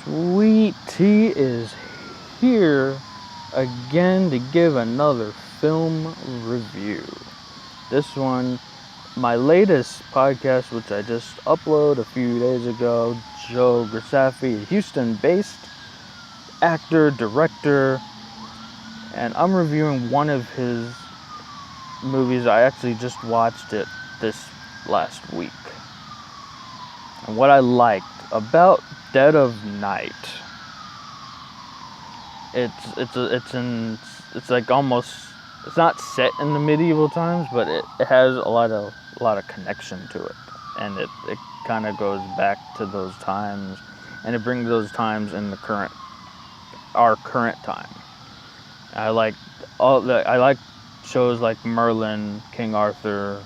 Sweet Tea is here again to give another film review. This one, my latest podcast, which I just uploaded a few days ago, Joe Grisaffi, a Houston-based actor, director, and I'm reviewing one of his movies. I actually just watched it this last week. And what I liked about Dead of Night, it's like almost, it's not set in the medieval times, but it has a lot of connection to it, and it kind of goes back to those times, and it brings those times in our current time. I like shows like Merlin, King Arthur,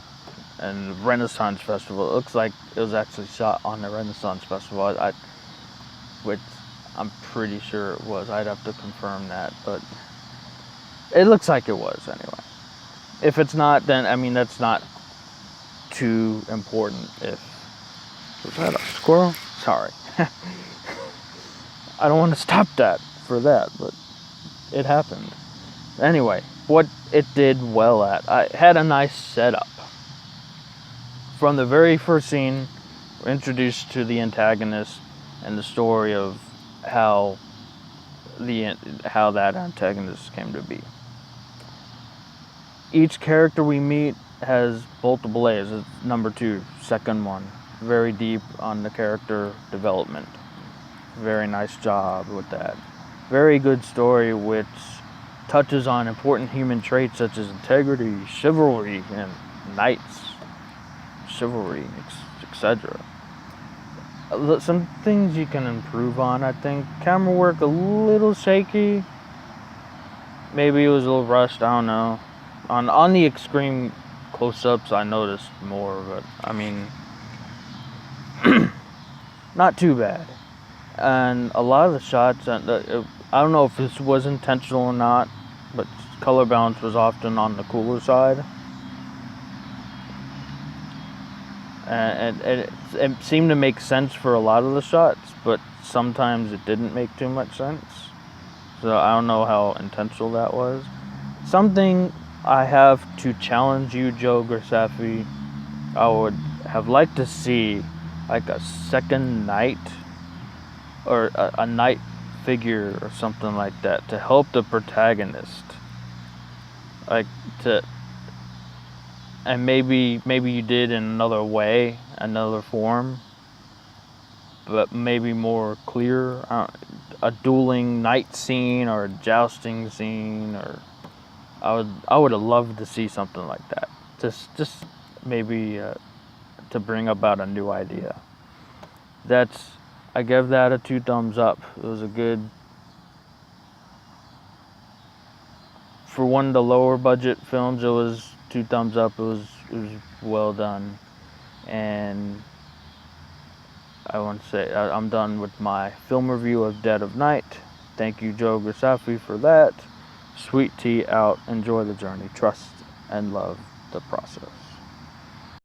and Renaissance Festival. It looks like it was actually shot on the Renaissance Festival, which I'm pretty sure it was. I'd have to confirm that, but it looks like it was anyway. If it's not, then I mean that's not too important. Was that a squirrel? Sorry. I don't want to stop that for that, but it happened. Anyway, what it did well at, I had a nice setup. From the very first scene, we're introduced to the antagonist and the story of how that antagonist came to be. Each character we meet has multiple layers. It's number 2, second one. Very deep on the character development. Very nice job with that. Very good story which touches on important human traits such as integrity, chivalry, and knights. Chivalry, etc. Some things you can improve on, I think. Camera work a little shaky. Maybe it was a little rushed, I don't know. On the extreme close-ups, I noticed more, but I mean, not too bad. And a lot of the shots, I don't know if this was intentional or not, but color balance was often on the cooler side. And it seemed to make sense for a lot of the shots, but sometimes it didn't make too much sense. So I don't know how intentional that was. Something I have to challenge you, Joe Grisaffi. I would have liked to see like a second knight or a knight figure or something like that to help the protagonist. And maybe you did in another way, another form, but maybe more clear. A dueling knight scene or a jousting scene, or I would have loved to see something like that. Just maybe to bring about a new idea. I give that a 2 thumbs up. It was a good, for one of the lower budget films, it was 2 thumbs up. It was well done. And I want to say I'm done with my film review of Dead of Night. Thank you, Joe Grisaffi, for that. Sweet Tea out. Enjoy the journey. Trust and love the process.